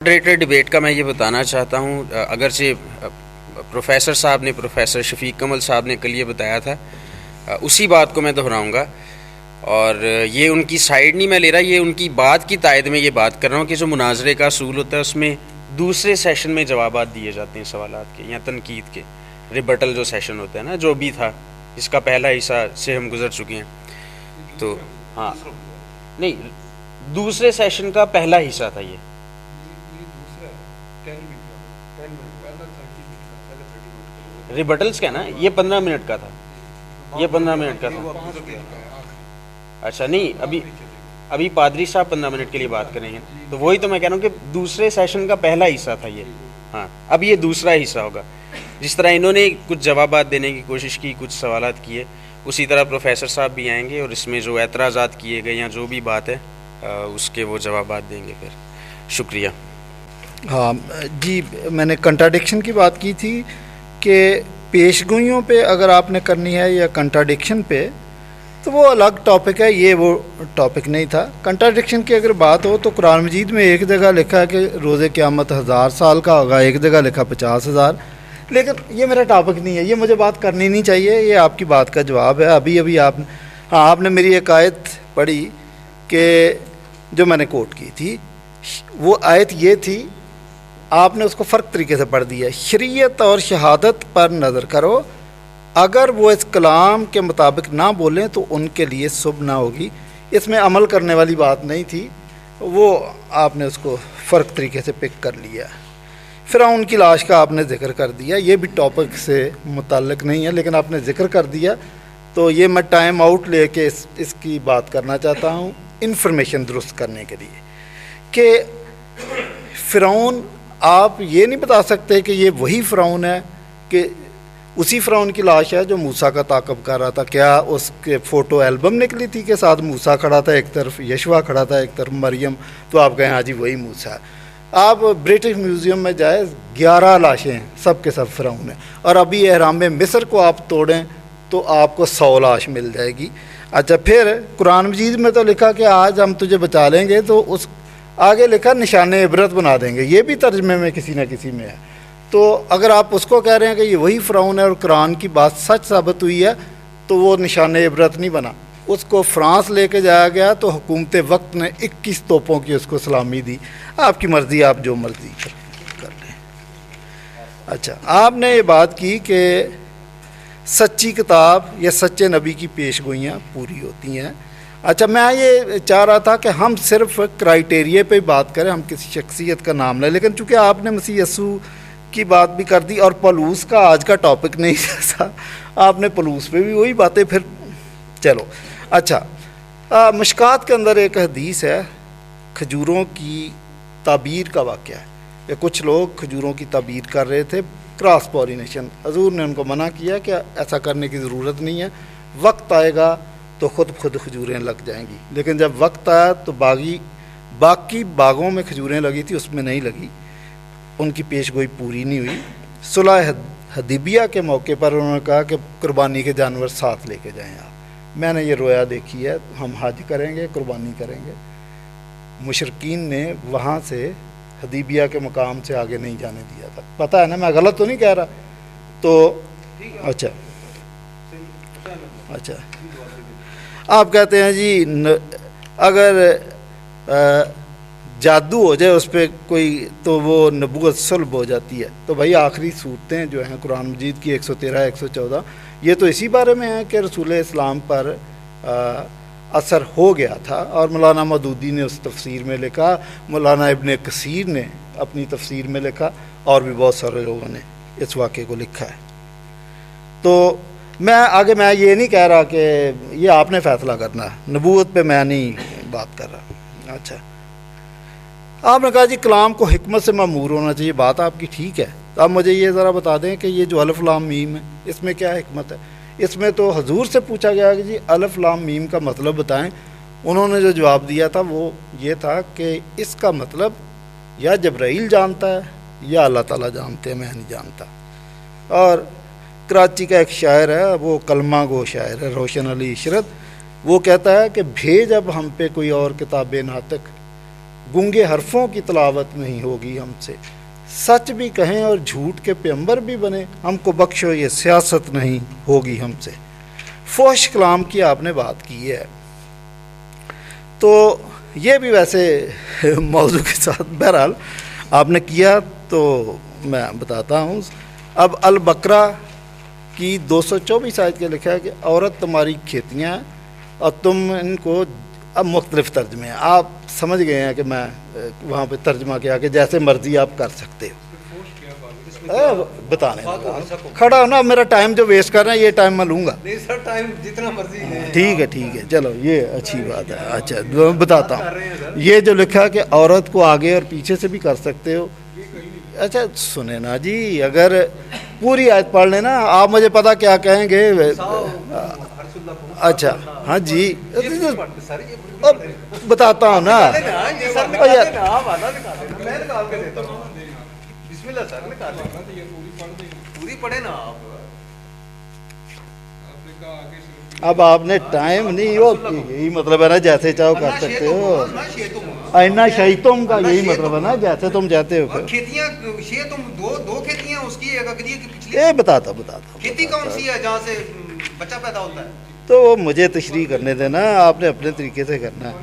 Moderator debate کا میں یہ بتانا چاہتا ہوں، اگرچہ پروفیسر صاحب نے، پروفیسر شفیق کمل صاحب نے کل یہ بتایا تھا، اسی بات کو میں دہراؤں گا، اور یہ ان کی سائیڈ نہیں میں لے رہا، یہ ان کی بات کی تائید میں یہ بات کر رہا ہوں کہ جو مناظرے کا اصول ہوتا ہے اس میں دوسرے سیشن میں جوابات دیے جاتے ہیں سوالات کے یا تنقید کے، ریبٹل جو سیشن ہوتا ہے نا، جو بھی تھا جس کا پہلا حصہ سے ہم گزر چکے ہیں، تو ہاں نہیں، دوسرے سیشن کا پہلا حصہ تھا یہ، ریبٹلز کا نا، یہ 15 منٹ کا تھا، یہ 15 منٹ کا تھا۔ اچھا نہیں، ابھی پادری صاحب 15 منٹ کے لیے بات کریں گے، تو وہی تو میں کہہ رہا ہوں کہ دوسرے سیشن کا پہلا حصہ تھا یہ، ہاں اب یہ دوسرا حصہ ہوگا۔ جس طرح انہوں نے کچھ جوابات دینے کی کوشش کی، کچھ سوالات کیے، اسی طرح پروفیسر صاحب بھی آئیں گے اور اس میں جو اعتراضات کیے گئے یا جو بھی بات ہے اس کے وہ جوابات دیں گے پھر۔ شکریہ۔ ہاں جی، میں نے کنٹراڈکشن کی بات کی تھی کہ پیش گوئیوں پہ اگر آپ نے کرنی ہے یا کنٹراڈکشن پہ تو وہ الگ ٹاپک ہے، یہ وہ ٹاپک نہیں تھا۔ کنٹراڈکشن کی اگر بات ہو تو قرآن مجید میں ایک جگہ لکھا ہے کہ روز قیامت 1000 سال کا ہوگا، ایک جگہ لکھا 50,000، لیکن یہ میرا ٹاپک نہیں ہے، یہ مجھے بات کرنی نہیں چاہیے، یہ آپ کی بات کا جواب ہے۔ ابھی آپ نے میری ایک آیت پڑھی کہ جو میں نے کوٹ کی تھی، وہ آیت یہ تھی، آپ نے اس کو فرق طریقے سے پڑھ دیا، شریعت اور شہادت پر نظر کرو، اگر وہ اس کلام کے مطابق نہ بولیں تو ان کے لیے صبح نہ ہوگی۔ اس میں عمل کرنے والی بات نہیں تھی، وہ آپ نے اس کو فرق طریقے سے پک کر لیا۔ فرعون کی لاش کا آپ نے ذکر کر دیا، یہ بھی ٹاپک سے متعلق نہیں ہے لیکن آپ نے ذکر کر دیا، تو یہ میں ٹائم آؤٹ لے کے اس کی بات کرنا چاہتا ہوں انفارمیشن درست کرنے کے لیے کہ فرعون، آپ یہ نہیں بتا سکتے کہ یہ وہی فرعون ہے کہ اسی فرعون کی لاش ہے جو موسیٰ کا تعاقب کر رہا تھا۔ کیا اس کے فوٹو البم نکلی تھی کہ ساتھ موسیٰ کھڑا تھا، ایک طرف یشوا کھڑا تھا، ایک طرف مریم، تو آپ کہیں ہاں جی وہی موسیٰ ہے۔ آپ برٹش میوزیم میں جائیں، 11 لاشیں ہیں، سب کے سب فرعون ہیں، اور ابھی احرام مصر کو آپ توڑیں تو آپ کو 100 لاش مل جائے گی۔ اچھا، پھر قرآن مجید میں تو لکھا کہ آج ہم تجھے بچا لیں گے، تو اس آگے لکھا نشان عبرت بنا دیں گے، یہ بھی ترجمے میں کسی نہ کسی میں ہے۔ تو اگر آپ اس کو کہہ رہے ہیں کہ یہ وہی فرعون ہے اور قرآن کی بات سچ ثابت ہوئی ہے، تو وہ نشان عبرت نہیں بنا، اس کو فرانس لے کے جایا گیا تو حکومت وقت نے 21 توپوں کی اس کو سلامی دی۔ آپ کی مرضی، آپ جو مرضی کر لیں۔ اچھا، آپ نے یہ بات کی کہ سچی کتاب یا سچے نبی کی پیش گوئیاں پوری ہوتی ہیں۔ اچھا، میں یہ چاہ رہا تھا کہ ہم صرف کرائٹیریے پہ بات کریں، ہم کسی شخصیت کا نام لیں، لیکن چونکہ آپ نے مسیح یسوع کی بات بھی کر دی اور پولوس کا آج کا ٹاپک نہیں تھا، آپ نے پولوس پہ بھی وہی باتیں، پھر چلو۔ اچھا، مشکات کے اندر ایک حدیث ہے، کھجوروں کی تعبیر کا واقعہ ہے کہ کچھ لوگ کھجوروں کی تعبیر کر رہے تھے، کراس پولینیشن، حضور نے ان کو منع کیا کہ ایسا کرنے کی ضرورت نہیں ہے، وقت آئے گا تو خود کھجوریں لگ جائیں گی۔ لیکن جب وقت آیا تو باقی باغوں میں کھجوریں لگی تھی، اس میں نہیں لگی، ان کی پیش گوئی پوری نہیں ہوئی۔ صلح حدیبیہ کے موقع پر انہوں نے کہا کہ قربانی کے جانور ساتھ لے کے جائیں آپ، میں نے یہ رویا دیکھی ہے، ہم حج کریں گے، قربانی کریں گے۔ مشرکین نے وہاں سے حدیبیہ کے مقام سے آگے نہیں جانے دیا تھا، پتہ ہے نا، میں غلط تو نہیں کہہ رہا؟ تو اچھا آپ کہتے ہیں جی اگر جادو ہو جائے اس پہ کوئی تو وہ نبوت سلب ہو جاتی ہے، تو بھائی آخری صورتیں جو ہیں قرآن مجید کی 113 114 یہ تو اسی بارے میں ہے کہ رسول اسلام پر اثر ہو گیا تھا، اور مولانا مودودی نے اس تفسیر میں لکھا، مولانا ابن کثیر نے اپنی تفسیر میں لکھا، اور بھی بہت سارے لوگوں نے اس واقعے کو لکھا ہے۔ تو میں یہ نہیں کہہ رہا کہ یہ آپ نے فیصلہ کرنا ہے، نبوت پہ میں نہیں بات کر رہا۔ اچھا، آپ نے کہا جی کلام کو حکمت سے معمور ہونا چاہیے، بات آپ کی ٹھیک ہے، تو آپ مجھے یہ ذرا بتا دیں کہ یہ جو الف لام میم ہے اس میں کیا حکمت ہے؟ اس میں تو حضور سے پوچھا گیا کہ جی الف لام میم کا مطلب بتائیں، انہوں نے جو جواب دیا تھا وہ یہ تھا کہ اس کا مطلب یا جبرائیل جانتا ہے یا اللہ تعالیٰ جانتے ہیں، میں نہیں جانتا۔ اور کراچی کا ایک شاعر ہے، وہ کلمہ گو شاعر ہے، روشن علی عشرت، وہ کہتا ہے کہ بھیج اب ہم پہ کوئی اور کتاب ناطق گونگے حرفوں کی تلاوت نہیں ہوگی ہم سے، سچ بھی کہیں اور جھوٹ کے پیغمبر بھی بنے، ہم کو بخشو یہ سیاست نہیں ہوگی ہم سے۔ فحش کلام کی آپ نے بات کی ہے، تو یہ بھی ویسے موضوع کے ساتھ بہرحال آپ نے کیا تو میں بتاتا ہوں۔ اب البقرہ کی 224 آیت کے لکھا ہے کہ عورت تمہاری کھیتیاں اور تم ان کو، اب مختلف ترجمے ہیں، آپ سمجھ گئے ہیں کہ میں وہاں پہ ترجمہ کیا کہ جیسے مرضی آپ کر سکتے ہو۔ بتانے کھڑا ہونا، میرا ٹائم جو ویسٹ کر رہے ہیں یہ ٹائم میں لوں گا۔ نہیں سر، ٹائم جتنا مرضی لیں۔ ٹھیک ہے چلو، یہ اچھی بات ہے۔ اچھا بتاتا ہوں، یہ جو لکھا کہ عورت کو آگے اور پیچھے سے بھی کر سکتے ہو۔ اچھا سنیں نا جی، اگر پوری آیت پڑھ لینا آپ مجھے پتا کیا کہیں گے۔ اچھا ہاں جی، بتاتا ہوں نا۔ اب آپ نے ٹائم نہیں ہو، یہی مطلب ہے نا جیسے چاہو کر سکتے ہو۔ اینا شیتم کا یہی مطلب ہے نا جیسے تم جاتے ہو۔ کھیتیاں تم دو کھیتیاں اس کی ایک اگلی ایک پچھلی، یہ بتاتا کھیتی کون سی ہے جہاں سے بچہ پیدا ہوتا ہے؟ تو وہ مجھے تشریح کرنے دینا، آپ نے اپنے طریقے سے کرنا ہے۔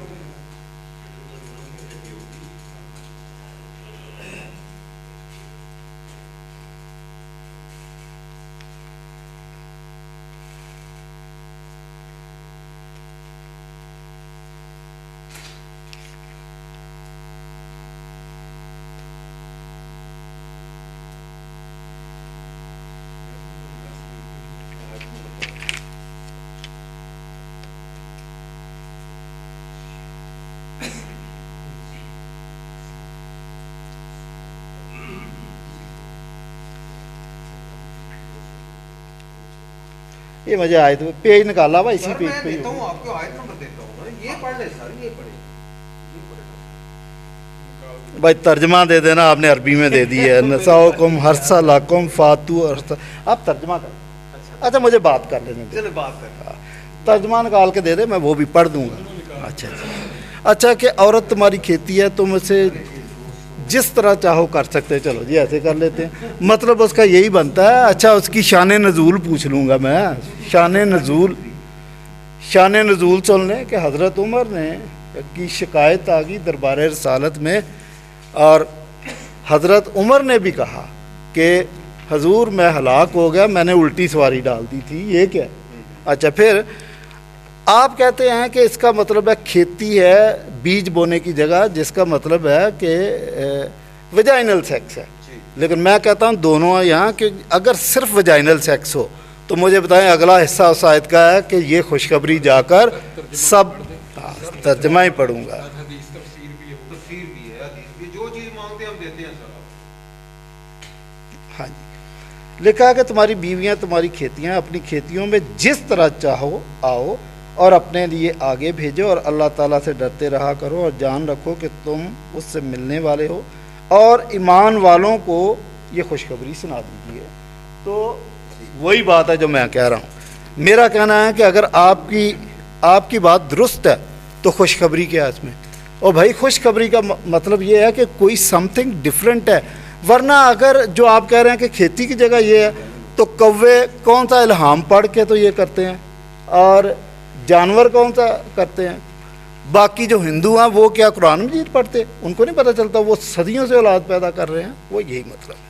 یہ مجھے آیت پیج نکالا ہوا اسی پیج پہ دیتا ہوں آپ کو، آیت نمبر دیتا ہوں، یہ پڑھ لیں سر، یہ پڑھیں بھائی، ترجمہ دے دینا، آپ نے عربی میں دے دی ہے۔ نساؤکم حرث لکم فاتوا حرث، آپ ترجمہ کر۔ اچھا مجھے بات کر لینے دیں، چلے بات کر، ترجمہ نکال کے دے دے، میں وہ بھی پڑھ دوں گا۔ اچھا کہ عورت تمہاری کھیتی ہے، تم اسے جس طرح چاہو کر سکتے، چلو جی ایسے کر لیتے ہیں، مطلب اس کا یہی بنتا ہے۔ اچھا اس کی شان نزول پوچھ لوں گا میں، شان نزول سن لیں کہ حضرت عمر نے کی شکایت آ گئی دربار رسالت میں، اور حضرت عمر نے بھی کہا کہ حضور میں ہلاک ہو گیا، میں نے الٹی سواری ڈال دی تھی، یہ کیا؟ اچھا پھر آپ کہتے ہیں کہ اس کا مطلب ہے کھیتی ہے بیج بونے کی جگہ، جس کا مطلب ہے کہ ویجائنل سیکس ہے، لیکن میں کہتا ہوں دونوں یہاں کہ اگر صرف ویجائنل سیکس ہو تو مجھے بتائیں اگلا حصہ اس آیت کا ہے کہ یہ خوشخبری جا کر سب، ترجمہ ہی پڑھوں گا۔ ہاں جی، لکھا ہے کہ تمہاری بیویاں تمہاری کھیتیاں، اپنی کھیتیوں میں جس طرح چاہو آؤ اور اپنے لیے آگے بھیجو، اور اللہ تعالیٰ سے ڈرتے رہا کرو، اور جان رکھو کہ تم اس سے ملنے والے ہو، اور ایمان والوں کو یہ خوشخبری سنا دیجیے۔ تو وہی بات ہے جو میں کہہ رہا ہوں، میرا کہنا ہے کہ اگر آپ کی بات درست ہے تو خوشخبری کیا ہے اس میں؟ اور بھائی خوشخبری کا مطلب یہ ہے کہ کوئی سم تھنگ ڈفرینٹ ہے، ورنہ اگر جو آپ کہہ رہے ہیں کہ کھیتی کی جگہ یہ ہے تو کوے کون سا الہام پڑھ کے تو یہ کرتے ہیں، اور جانور کون سا کرتے ہیں؟ باقی جو ہندو ہیں وہ کیا قرآن مجید پڑھتے؟ ان کو نہیں پتہ چلتا وہ صدیوں سے اولاد پیدا کر رہے ہیں، وہ یہی مطلب ہے۔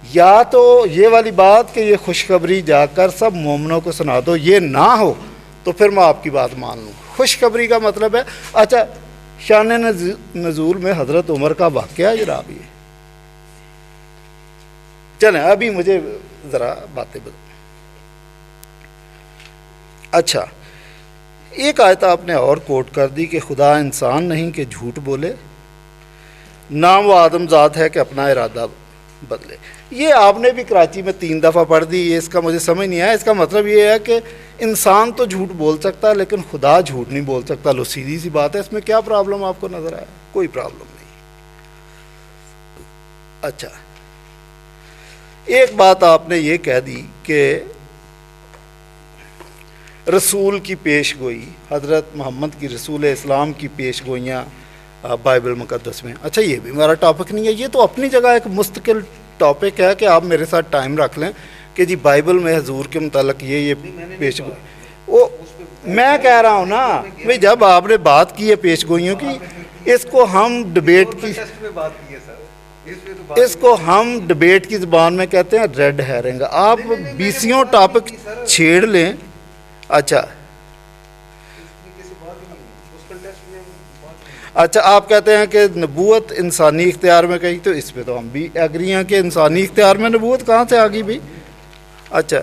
یا تو یہ والی بات کہ یہ خوشخبری جا کر سب مومنوں کو سنا دو، یہ نہ ہو تو پھر میں آپ کی بات مان لوں۔ خوشخبری کا مطلب ہے، اچھا شان نزول میں حضرت عمر کا واقعہ جناب، یہ چلیں ابھی مجھے ذرا باتیں بتا۔ اچھا ایک آیت آپ نے اور کوٹ کر دی کہ خدا انسان نہیں کہ جھوٹ بولے، نام وہ آدم ذات ہے کہ اپنا ارادہ بدلے۔ یہ آپ نے بھی کراچی میں 3 دفعہ پڑھ دی، یہ اس کا مجھے سمجھ نہیں آیا۔ اس کا مطلب یہ ہے کہ انسان تو جھوٹ بول سکتا ہے لیکن خدا جھوٹ نہیں بول سکتا، لو سیدھی سی بات ہے، اس میں کیا پرابلم آپ کو نظر آیا؟ کوئی پرابلم نہیں۔ اچھا ایک بات آپ نے یہ کہہ دی کہ رسول کی پیش گوئی، حضرت محمد کی رسول اسلام کی پیش گوئیاں بائبل مقدس میں. اچھا یہ بھی ہمارا ٹاپک نہیں ہے, یہ تو اپنی جگہ ایک مستقل ٹاپک ہے کہ آپ میرے ساتھ ٹائم رکھ لیں کہ جی بائبل میں حضور کے متعلق یہ پیش گوئی. وہ میں کہہ رہا ہوں نا بھائی, جب آپ نے بات کی ہے پیش گوئیوں کی, اس کو ہم ڈبیٹ کی زبان میں کہتے ہیں ریڈ ہیرنگ. آپ بیسیوں ٹاپک چھیڑ لیں. اچھا آپ کہتے ہیں کہ نبوت انسانی اختیار میں کہی, تو اس پہ تو ہم بھی ایگری ہیں کہ انسانی اختیار میں نبوت کہاں سے آ گئی بھائی. اچھا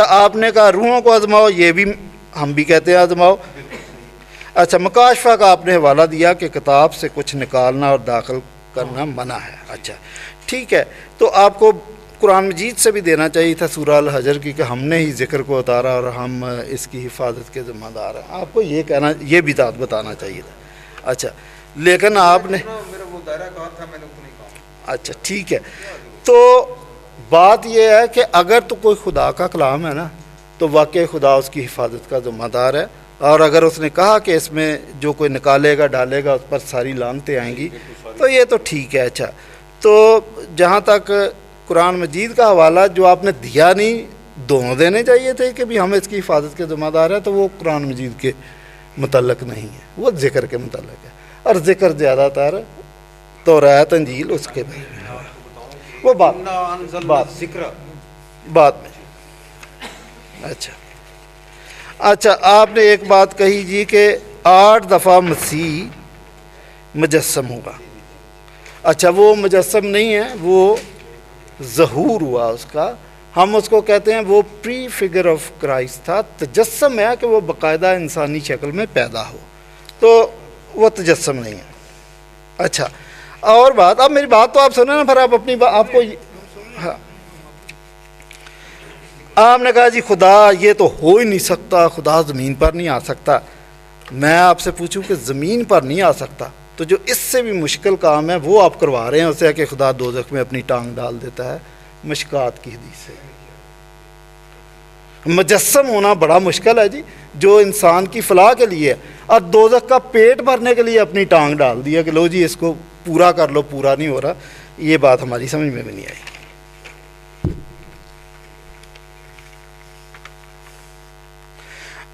آپ نے کہا روحوں کو آزماؤ, یہ بھی ہم بھی کہتے ہیں آزماؤ. اچھا مکاشفہ کا آپ نے حوالہ دیا کہ کتاب سے کچھ نکالنا اور داخل کرنا منع ہے. اچھا ٹھیک ہے, تو آپ کو قرآن مجید سے بھی دینا چاہیے تھا سورہ الحجر کی کہ ہم نے ہی ذکر کو اتارا اور ہم اس کی حفاظت کے ذمہ دار ہیں. آپ کو یہ کہنا, یہ بھی بات بتانا چاہیے تھا. اچھا لیکن آپ نے, اچھا ٹھیک ہے, تو بات یہ ہے کہ اگر تو کوئی خدا کا کلام ہے نا تو واقعی خدا اس کی حفاظت کا ذمہ دار ہے, اور اگر اس نے کہا کہ اس میں جو کوئی نکالے گا ڈالے گا اس پر ساری لعنتیں آئیں گی تو یہ تو ٹھیک ہے. اچھا تو جہاں تک قرآن مجید کا حوالہ جو آپ نے دیا نہیں, دونوں دینے چاہیے تھے کہ بھی ہم اس کی حفاظت کے ذمہ دار ہیں, تو وہ قرآن مجید کے متعلق نہیں ہے, وہ ذکر کے متعلق ہے. اور ذکر زیادہ تر توریت انجیل اس کے میں, وہ بات میں. اچھا آپ نے ایک بات کہی جی کہ 8 دفعہ مسیح مجسم ہوگا. اچھا وہ مجسم نہیں ہے, وہ ظہور ہوا اس کا, ہم اس کو کہتے ہیں وہ پری فگر آف کرائسٹ تھا. تجسم ہے کہ وہ باقاعدہ انسانی شکل میں پیدا ہو, تو وہ تجسم نہیں ہے. اچھا اور بات, اب میری بات تو آپ سنیں نا, پھر آپ اپنی آپ کو, ہاں آپ نے کہا جی خدا یہ تو ہو ہی نہیں سکتا, خدا زمین پر نہیں آ سکتا. میں آپ سے پوچھوں کہ زمین پر نہیں آ سکتا تو جو اس سے بھی مشکل کام ہے وہ آپ کروا رہے ہیں اسے کہ خدا دوزخ میں اپنی ٹانگ ڈال دیتا ہے. مشکات کی حدیث سے مجسم ہونا بڑا مشکل ہے جی, جو انسان کی فلاح کے لیے, اور دوزخ کا پیٹ بھرنے کے لیے اپنی ٹانگ ڈال دیا کہ لو جی اس کو پورا کر لو, پورا نہیں ہو رہا. یہ بات ہماری سمجھ میں بھی نہیں آئی.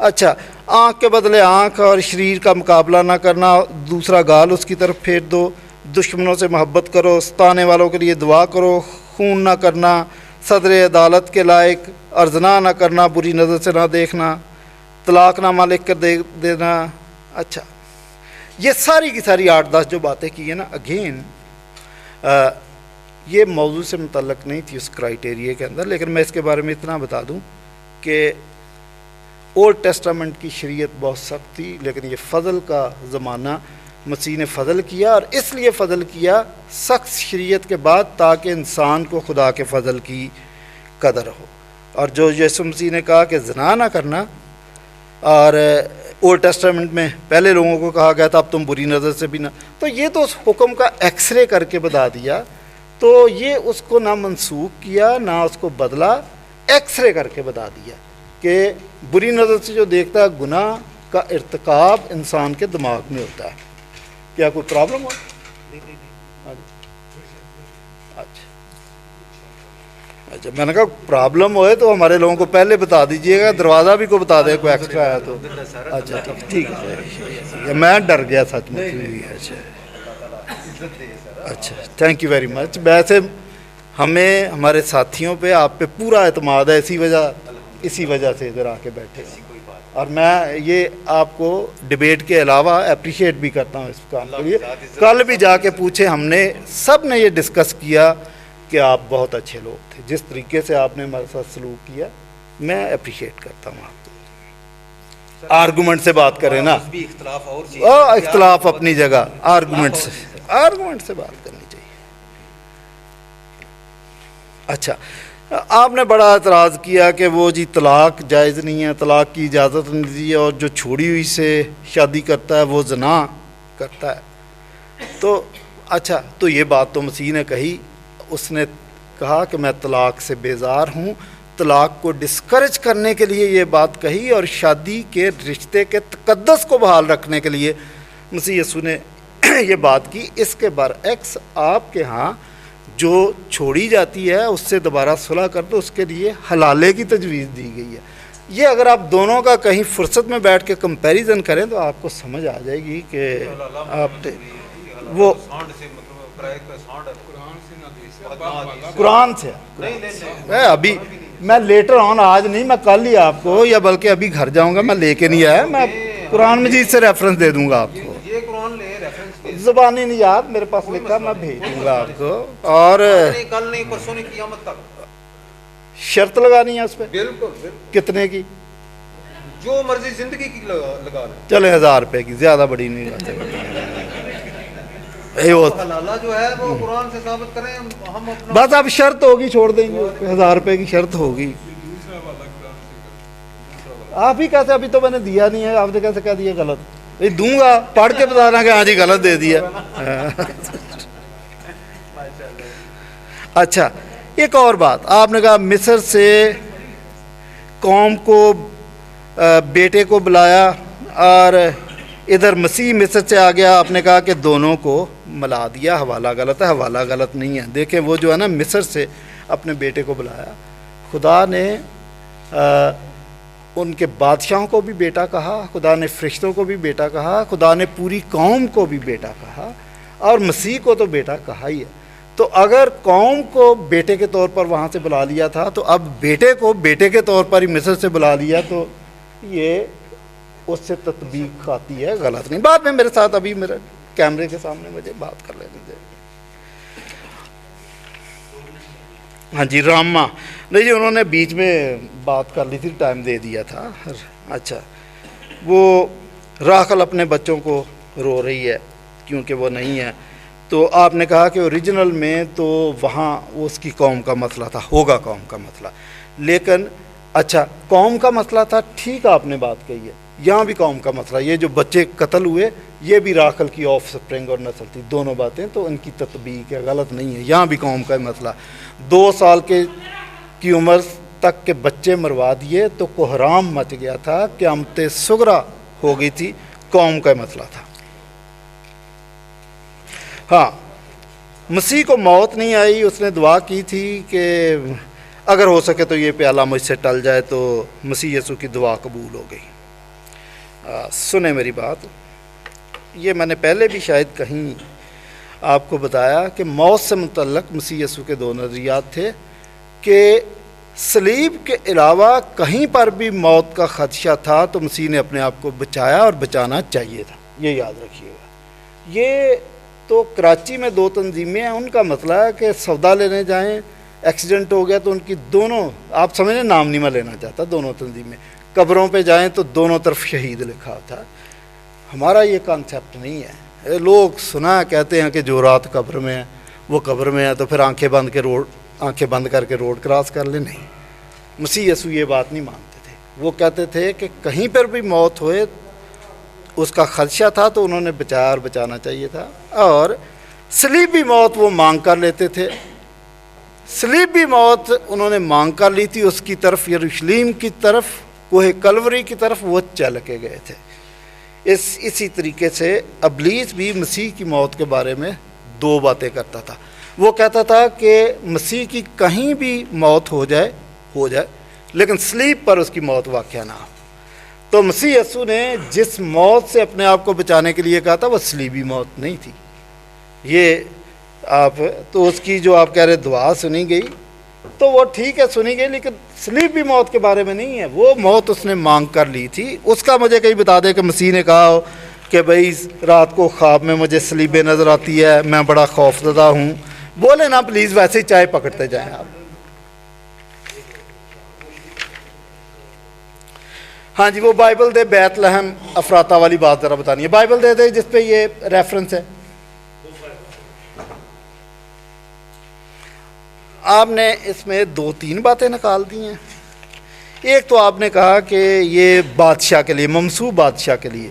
اچھا آنکھ کے بدلے آنکھ اور شریر کا مقابلہ نہ کرنا, دوسرا گال اس کی طرف پھیر دو, دشمنوں سے محبت کرو, ستانے والوں کے لیے دعا کرو, خون نہ کرنا, صدر عدالت کے لائق, اور زنا نہ کرنا, بری نظر سے نہ دیکھنا, طلاق نامہ لکھ کر دے دینا. اچھا یہ ساری کی ساری 8-10 جو باتیں کی ہیں نا, اگین یہ موضوع سے متعلق نہیں تھی اس کرائٹیریے کے اندر, لیکن میں اس کے بارے میں اتنا بتا دوں کہ اولڈ ٹیسٹامنٹ کی شریعت بہت سخت تھی, لیکن یہ فضل کا زمانہ, مسیح نے فضل کیا, اور اس لیے فضل کیا سخت شریعت کے بعد تاکہ انسان کو خدا کے فضل کی قدر ہو. اور جو یسوع مسیح نے کہا کہ زنا نہ کرنا, اور اولڈ ٹیسٹامنٹ میں پہلے لوگوں کو کہا گیا تھا اب تم بری نظر سے بھی نہ, تو یہ تو اس حکم کا ایکس رے کر کے بتا دیا, تو یہ اس کو نہ منسوخ کیا نہ اس کو بدلا, ایکس رے کر کے بتا دیا کہ بری نظر سے جو دیکھتا ہے گناہ کا ارتکاب انسان کے دماغ میں ہوتا ہے. کیا کوئی پرابلم ہو؟ اچھا میں نے کہا پرابلم ہوئے تو ہمارے لوگوں کو پہلے بتا دیجئے گا, دروازہ بھی کو بتا دے کوئی ایکسٹرا ہے تو. اچھا ٹھیک ہے, میں ڈر گیا سچ میں. اچھا تھینک یو ویری مچ. ویسے ہمیں ہمارے ساتھیوں پہ آپ پہ پورا اعتماد ہے, اسی وجہ سے ادھر آ کے بیٹھے ہیں, اور میں یہ آپ کو ڈبیٹ کے علاوہ اپریشیٹ بھی کرتا ہوں اس کام کے لیے. کل بھی جا کے پوچھے, ہم نے سب نے یہ ڈسکس کیا کہ آپ بہت اچھے لوگ تھے, جس طریقے سے آپ نے ہمارے ساتھ سلوک کیا میں اپریشیٹ کرتا ہوں. آپ کو آرگومنٹ سے بات کریں نا, اختلاف اپنی جگہ, آرگومنٹ سے بات کرنی چاہیے. اچھا آپ نے بڑا اعتراض کیا کہ وہ جی طلاق جائز نہیں ہے, طلاق کی اجازت نہیں دی, اور جو چھوڑی ہوئی سے شادی کرتا ہے وہ زنا کرتا ہے. تو اچھا تو یہ بات تو مسیح نے کہی, اس نے کہا کہ میں طلاق سے بیزار ہوں, طلاق کو ڈسکریج کرنے کے لیے یہ بات کہی اور شادی کے رشتے کے تقدس کو بحال رکھنے کے لیے مسیح یسوع نے یہ بات کی۔ اس کے برعکس آپ کے ہاں جو چھوڑی جاتی ہے اس سے دوبارہ صلح کر دو، اس کے لیے حلالے کی تجویز دی گئی ہے۔ یہ اگر آپ دونوں کا کہیں فرصت میں بیٹھ کے کمپیریزن کریں تو آپ کو سمجھ آ جائے گی کہ آپ وہ قرآن سے ابھی میں لیٹر آن آج نہیں، میں کل ہی آپ کو، یا بلکہ ابھی گھر جاؤں گا، میں لے کے نہیں آیا، میں قرآن مجید سے ریفرنس دے دوں گا آپ کو، زبانی نہیں یاد میرے پاس لکھا، میں بھیج دوں گا آپ کو۔ اور کل نہیں پرسوں نہیں قیامت تک شرط لگانی ہے اس پہ؟ بالکل کتنے کی؟ جو مرضی زندگی کی لگا لیں، چلے 1000 روپے کی، زیادہ بڑی نہیں باتیں۔ حلالہ جو ہے وہ قرآن سے ثابت کریں، ہم اپنا بس اب شرط ہوگی، چھوڑ دیں گے، 1000 روپے کی شرط ہوگی۔ آپ ہی کہتے ابھی تو میں نے دیا نہیں ہے، آپ نے کیسے کہہ دیا غلط؟ دوں گا، پڑھ کے بتانا کہ ہاں جی غلط دے دیا۔ اچھا ایک اور بات، آپ نے کہا مصر سے قوم کو بیٹے کو بلایا اور ادھر مسیح مصر سے آ گیا، آپ نے کہا کہ دونوں کو ملا دیا، حوالہ غلط ہے۔ حوالہ غلط نہیں ہے، دیکھیں وہ جو ہے نا مصر سے اپنے بیٹے کو بلایا، خدا نے ان کے بادشاہوں کو بھی بیٹا کہا، خدا نے فرشتوں کو بھی بیٹا کہا، خدا نے پوری قوم کو بھی بیٹا کہا، اور مسیح کو تو بیٹا کہا ہی ہے۔ تو اگر قوم کو بیٹے کے طور پر وہاں سے بلا لیا تھا تو اب بیٹے کو بیٹے کے طور پر ہی مصر سے بلا لیا، تو یہ اس سے تطبیق آتی ہے، غلط نہیں۔ بعد میں میرے ساتھ ابھی میرے کیمرے کے سامنے مجھے بات کر لینے دیں۔ ہاں جی راما، نہیں جی انہوں نے بیچ میں بات کر لی تھی، ٹائم دے دیا تھا۔ اچھا وہ راخل اپنے بچوں کو رو رہی ہے کیونکہ وہ نہیں ہے، تو آپ نے کہا کہ اوریجنل میں تو وہاں اس کی قوم کا مسئلہ تھا، ہوگا قوم کا مسئلہ، لیکن اچھا قوم کا مسئلہ تھا، ٹھیک آپ نے بات کہی ہے، یہاں بھی قوم کا مسئلہ، یہ جو بچے قتل ہوئے یہ بھی راخل کی آف سپرنگ اور نسل تھی، دونوں باتیں تو ان کی تطبیق ہے، غلط نہیں ہے، یہاں بھی قوم کا مسئلہ۔ 2 سال کی عمر تک کے بچے مروا دیے تو کوہرام مچ گیا تھا، قیامت صغریٰ ہو گئی تھی، قوم کا مسئلہ تھا۔ ہاں مسیح کو موت نہیں آئی، اس نے دعا کی تھی کہ اگر ہو سکے تو یہ پیالہ مجھ سے ٹل جائے، تو مسیح یسوع کی دعا قبول ہو گئی۔ سنیں میری بات، یہ میں نے پہلے بھی شاید کہیں آپ کو بتایا کہ موت سے متعلق مسیح یسوع کے 2 نظریات تھے کہ صلیب کے علاوہ کہیں پر بھی موت کا خدشہ تھا تو مسیح نے اپنے آپ کو بچایا اور بچانا چاہیے تھا، یہ یاد رکھیے گا۔ یہ تو کراچی میں 2 تنظیمیں ہیں، ان کا مسئلہ ہے کہ سودا لینے جائیں، ایکسیڈنٹ ہو گیا تو ان کی دونوں، آپ سمجھیں نام نہیں میں لینا چاہتا، دونوں تنظیمیں قبروں پہ جائیں تو دونوں طرف شہید لکھا ہوتا ہے۔ ہمارا یہ کانسیپٹ نہیں ہے، لوگ سنا کہتے ہیں کہ جو رات قبر میں ہے وہ قبر میں ہے تو پھر آنکھیں بند کر کے روڈ کراس کر لیں، نہیں، مسیح یسوع یہ بات نہیں مانتے تھے، وہ کہتے تھے کہ کہیں پر بھی موت ہوئے اس کا خدشہ تھا تو انہوں نے بچایا اور بچانا چاہیے تھا، اور صلیبی موت وہ مانگ کر لیتے تھے، صلیبی موت انہوں نے مانگ کر لی تھی، اس کی طرف یروشلیم کی طرف، کوہ کلوری کی طرف وہ چل کے گئے تھے۔ اسی طریقے سے ابلیس بھی مسیح کی موت کے بارے میں 2 باتیں کرتا تھا، وہ کہتا تھا کہ مسیح کی کہیں بھی موت ہو جائے لیکن صلیب پر اس کی موت واقع نہ ہو۔ تو مسیح یسوع نے جس موت سے اپنے آپ کو بچانے کے لیے کہا تھا وہ صلیبی موت نہیں تھی، یہ آپ تو اس کی جو آپ کہہ رہے دعا سنی گئی تو وہ ٹھیک ہے سنی گئی، لیکن صلیبی موت کے بارے میں نہیں ہے، وہ موت اس نے مانگ کر لی تھی۔ اس کا مجھے کہیں بتا دے کہ مسیح نے کہا ہو کہ بھائی رات کو خواب میں مجھے صلیبیں نظر آتی ہے، میں بڑا خوف زدہ ہوں، بولے نا پلیز، ویسے ہی چائے پکڑتے جائیں آپ۔ ہاں جی وہ بائبل دے، بیت لحم افراطہ والی بات ذرا بتانی ہے، بائبل دے دے جس پہ یہ ریفرنس ہے۔ آپ نے اس میں 2-3 باتیں نکال دی ہیں۔ ایک تو آپ نے کہا کہ یہ بادشاہ کے لیے، ممسوح بادشاہ کے لیے،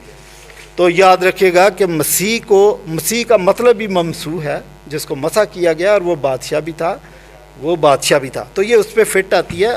تو یاد رکھیے گا کہ مسیح کا مطلب بھی ممسوح ہے، جس کو مسح کیا گیا، اور وہ بادشاہ بھی تھا، تو یہ اس پہ فٹ آتی ہے۔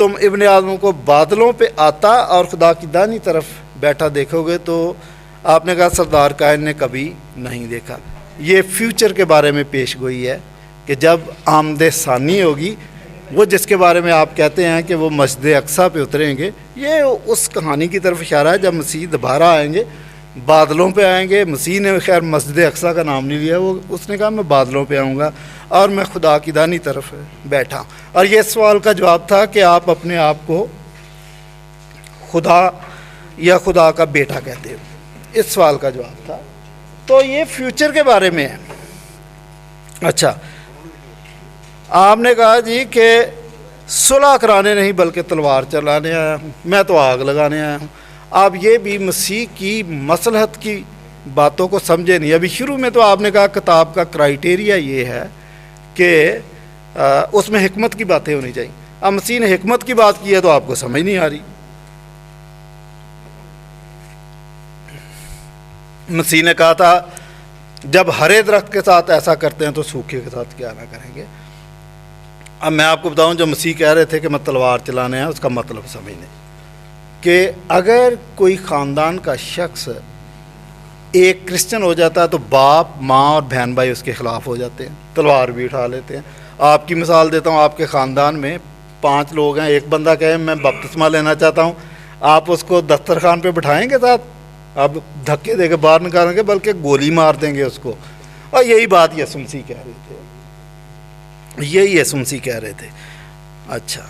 تم ابن آدم کو بادلوں پہ آتا اور خدا کی دائیں طرف بیٹھا دیکھو گے تو آپ نے کہا سردار کائن نے کبھی نہیں دیکھا. یہ فیوچر کے بارے میں پیش گوئی ہے کہ جب آمد ثانی ہوگی، وہ جس کے بارے میں آپ کہتے ہیں کہ وہ مسجد اقصیٰ پہ اتریں گے، یہ اس کہانی کی طرف اشارہ ہے جب مسیح دوبارہ آئیں گے، بادلوں پہ آئیں گے. مسیح نے خیر مسجد اقصیٰ کا نام نہیں لیا، وہ اس نے کہا میں بادلوں پہ آؤں گا اور میں خدا کی دائیں طرف بیٹھا. اور یہ سوال کا جواب تھا کہ آپ اپنے آپ کو خدا یا خدا کا بیٹا کہتے ہو، اس سوال کا جواب تھا. تو یہ فیوچر کے بارے میں ہے. اچھا، آپ نے کہا جی کہ صلح کرانے نہیں بلکہ تلوار چلانے آیا ہوں، میں تو آگ لگانے آیا ہوں. آپ یہ بھی مسیح کی مصلحت کی باتوں کو سمجھے نہیں. ابھی شروع میں تو آپ نے کہا کتاب کا کرائیٹیریا یہ ہے کہ اس میں حکمت کی باتیں ہونی چاہیے. اب مسیح نے حکمت کی بات کی ہے تو آپ کو سمجھ نہیں آ رہی. مسیح نے کہا تھا جب ہرے درخت کے ساتھ ایسا کرتے ہیں تو سوکھے کے ساتھ کیا نہ کریں گے. اب میں آپ کو بتاؤں جو مسیح کہہ رہے تھے کہ میں تلوار چلانے ہیں، اس کا مطلب سمجھنے کہ اگر کوئی خاندان کا شخص ایک کرسچن ہو جاتا ہے تو باپ ماں اور بہن بھائی اس کے خلاف ہو جاتے ہیں، تلوار بھی اٹھا لیتے ہیں. آپ کی مثال دیتا ہوں، آپ کے خاندان میں 5 لوگ ہیں، ایک بندہ کہے میں بپتسمہ لینا چاہتا ہوں، آپ اس کو دسترخوان پہ بٹھائیں گے ساتھ؟ اب دھکے دے کے باہر نکالیں گے بلکہ گولی مار دیں گے اس کو. اور یہی بات یسوع مسیح کہہ رہے تھے، یہی یسوع مسیح کہہ رہے تھے. اچھا،